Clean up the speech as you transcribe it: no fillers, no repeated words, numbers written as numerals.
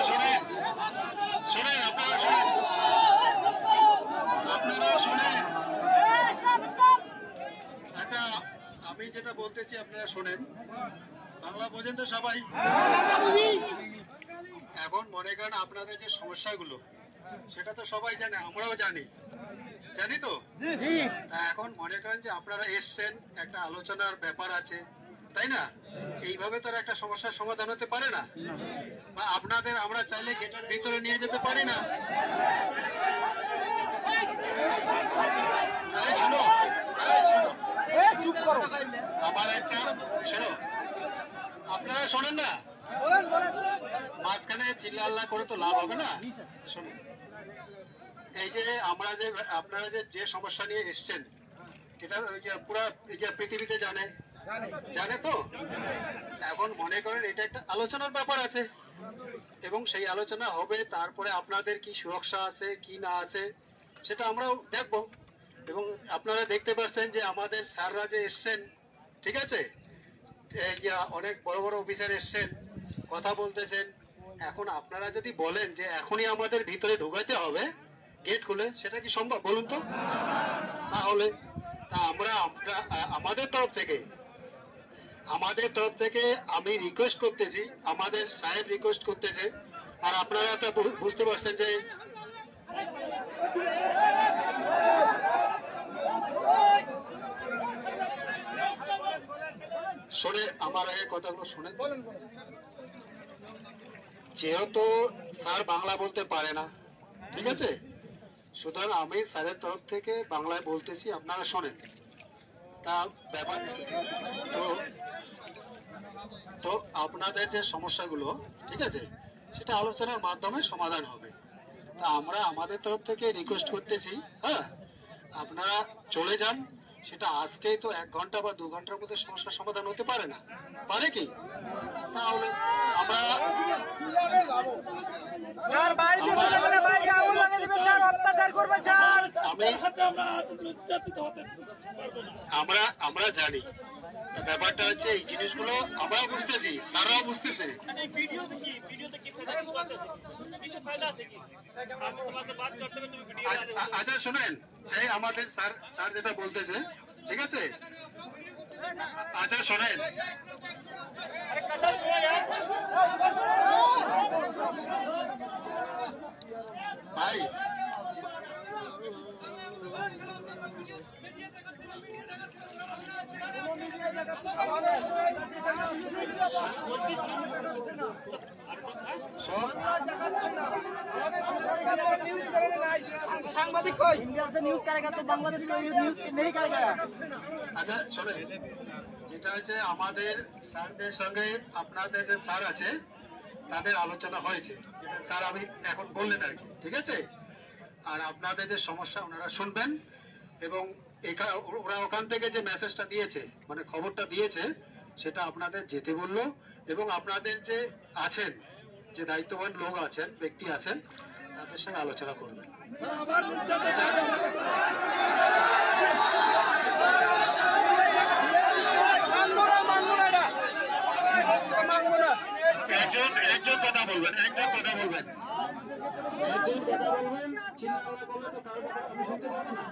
শোনেন শোনেন আপনারা শোনেন। আচ্ছা, আমি যেটা বলতেছি আপনারা শোনেন, বাংলা বোঝেন তো সবাই? এখন মনে করেন আপনাদের যে সমস্যাগুলো সেটা তো সবাই জানে, আমরাও জানি, জানি তো। এখন মনে করেন যে আপনারা এসছেন, একটা আলোচনার ব্যাপার আছে, তাই না? এইভাবে তো একটা সমস্যার সমাধান হতে পারে না। বা আপনাদের আমরা চাইলে গেটের ভিতরে নিয়ে যেতে পারি না। চুপ করো। আমার একটা শোনো, আপনারা শোনেন না, মাঝখানে চিল্লা করে তো লাভ হবে না। শোনেন, এই যে আমরা যে আপনারা যে সমস্যা নিয়ে এসছেন, এটা পুরা পৃথিবীতে জানে তো। এখন মনে করেন এটা একটা আলোচনার ব্যাপার আছে, এবং সেই আলোচনা হবে, তারপরে আপনাদের কি সুরক্ষা আছে কি না আছে সেটা আমরাও দেখব। এবং আপনারা দেখতে পাচ্ছেন যে আমাদের স্যাররা যে এসছেন, ঠিক আছে, এই যে অনেক বড় বড় অফিসার এসছেন, কথা বলতেছেন। এখন আপনারা যদি বলেন যে এখনই আমাদের ভিতরে ঢুকাইতে হবে গেট খুলে, সেটা কি সম্ভব বলুন তো? তাহলে আমরা আমাদের তরফ থেকে আমি রিকোয়েস্ট করতেছি, আমাদের সাহেব রিকোয়েস্ট করতেছে, আর আপনারা তো বুঝতে পারছেন যে শোনে, আমার আগে কথাগুলো শোনেন। যেহেতু স্যার বাংলা বলতে পারে না, ঠিক আছে, সুতরাং আমি স্যারের তরফ থেকে বাংলায় বলতেছি, আপনারা শোনেন। তা ব্যাপার তো আপনাদের যে সমস্যাগুলো, ঠিক আছে, সেটা আলোচনার মাধ্যমে সমাধান হবে। তা আমরা আমাদের তরফ থেকে রিকোয়েস্ট করতেছি, হ্যাঁ, আপনারা চলে যান। সেটা আজকেই তো 1 ঘন্টা বা 2 ঘন্টার মধ্যে সমস্যার সমাধান হতে পারে না, পারে কি? তাহলে আমরা আমরা জানি ব্যাপারটা হচ্ছে, এই জিনিসগুলো আমরাও বুঝতেছি, স্যাররাও বুঝতেছে। আচ্ছা শোনেন, এই আমাদের স্যার যেটা বলতেছে, ঠিক আছে, আচ্ছা শোনেন, ভাই সাংবাদিক কই? इंडिया से न्यूज करेगा तो बांग्लादेश में न्यूज नहीं करेगा। আচ্ছা শোনেন, যেটা হচ্ছে আমাদের স্যারদের সঙ্গে আপনাদের যে স্যার আছে তাদের আলোচনা হয়েছে, যেটা স্যার আমি এখন বললেন আর কি, ঠিক আছে। আর আপনাদের যে সমস্যা ওনারা শুনবেন, এবং ওরা ওখান থেকে যে মেসেজটা দিয়েছে, মানে খবরটা দিয়েছে, সেটা আপনাদের যেতে বললো। এবং আপনাদের যে আছেন, যে দায়িত্ববান লোক আছেন, ব্যক্তি আছেন, তাদের সঙ্গে আলোচনা করবেন। একজন কথা বলবেন, চিন্তা করলে তো কারো কথা আমি শুনতে পাবো না।